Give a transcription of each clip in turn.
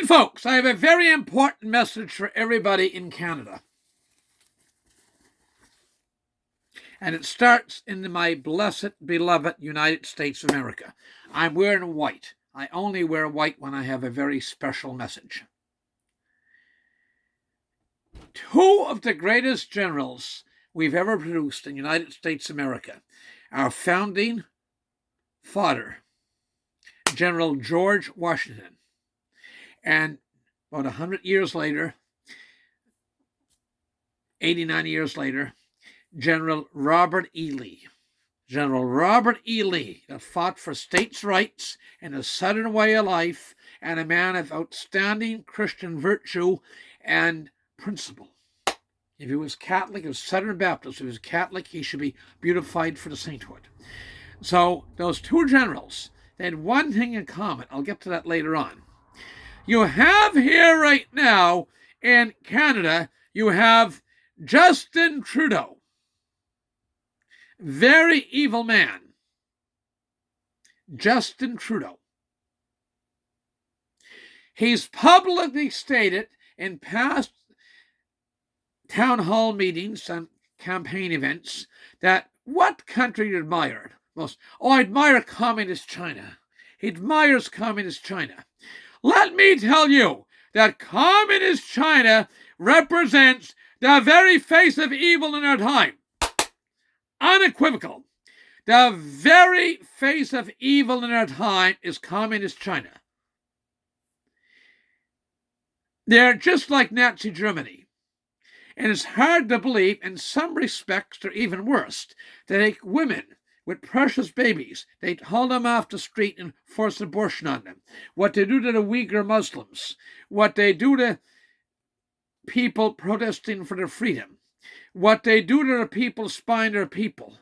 Fine, folks, I have a very important message for everybody in Canada. And it starts in my blessed, beloved United States of America. I'm wearing white. I only wear white when I have a very special message. Two of the greatest generals we've ever produced in the United States of America, our founding father, General George Washington, and about 100 years later, 89 years later, General Robert E. Lee. General Robert E. Lee, that fought for states' rights and a Southern way of life, and a man of outstanding Christian virtue and principle. If he was Catholic, he was Southern Baptist. If he was Catholic, he should be beatified for the sainthood. So those two generals, they had one thing in common. I'll get to that later on. You have here right now in Canada, you have Justin Trudeau. Very evil man. Justin Trudeau. He's publicly stated in past town hall meetings and campaign events that what country he admired most? Oh, I admire communist China. He admires communist China. Let me tell you that communist China represents the very face of evil in our time. Unequivocal. The very face of evil in our time is communist China. They're just like Nazi Germany. And it's hard to believe, in some respects, they're even worse. They take women with precious babies. They haul them off the street and force abortion on them. What they do to the Uyghur Muslims. What they do to people protesting for their freedom. What they do to the people spying their people.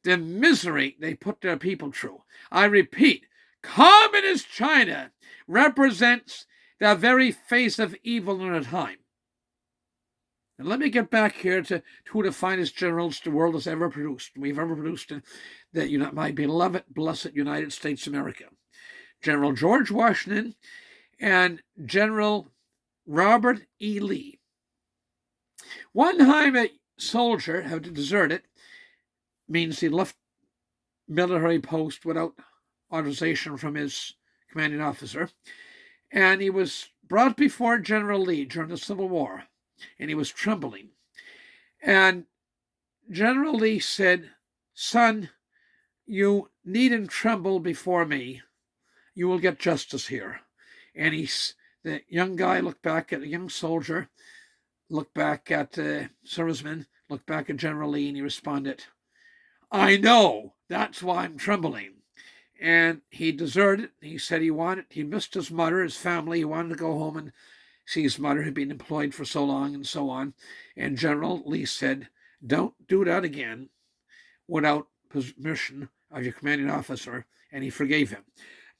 The misery they put their people through. I repeat, communist China represents the very face of evil in our time. And let me get back here to two of the finest generals the world has ever produced. We've ever produced in my beloved, blessed United States of America. General George Washington and General Robert E. Lee. One time a soldier had deserted, means he left military post without authorization from his commanding officer, and he was brought before General Lee during the Civil War, and he was trembling. And General Lee said, "Son, you needn't tremble before me. You will get justice here." And the young guy looked back at the young soldier, looked back at the serviceman, looked back at General Lee, and he responded, "I know, that's why I'm trembling." And he deserted. He said he missed his mother, his family. He wanted to go home and see his mother, who'd been employed for so long and so on. And General Lee said, "Don't do that again without permission of your commanding officer," and he forgave him.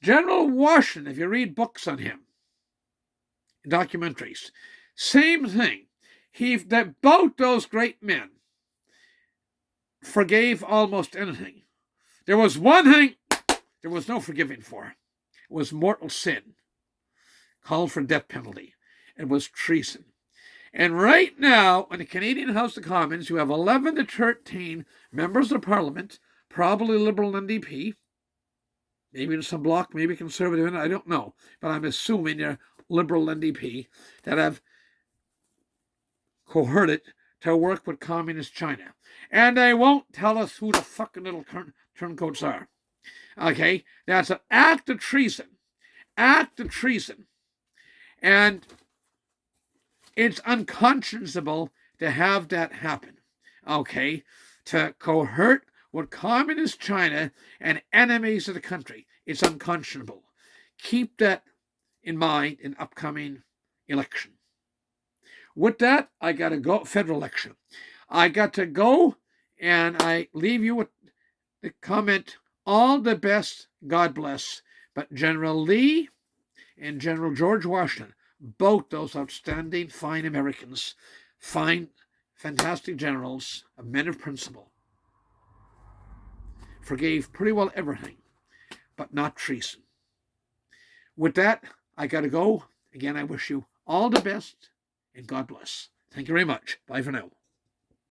General Washington, if you read books on him, documentaries, same thing. Both those great men forgave almost anything. There was one thing there was no forgiving for. It was mortal sin, called for death penalty. It was treason. And right now, in the Canadian House of Commons, you have 11 to 13 members of Parliament, probably Liberal NDP, maybe some Bloc, maybe Conservative, I don't know, but I'm assuming they're Liberal NDP, that have cohorted to work with communist China. And they won't tell us who the fucking little turncoats are. Okay? That's an act of treason. Act of treason. And it's unconscionable to have that happen. Okay? To cohort with communist China and enemies of the country. It's unconscionable. Keep that in mind in upcoming election. With that, I got to go, federal election. I got to go, and I leave you with the comment, all the best, God bless. But General Lee and General George Washington, both those outstanding, fine Americans, fine, fantastic generals, men of principle, forgave pretty well everything, but not treason. With that, I got to go. Again, I wish you all the best and God bless. Thank you very much. Bye for now.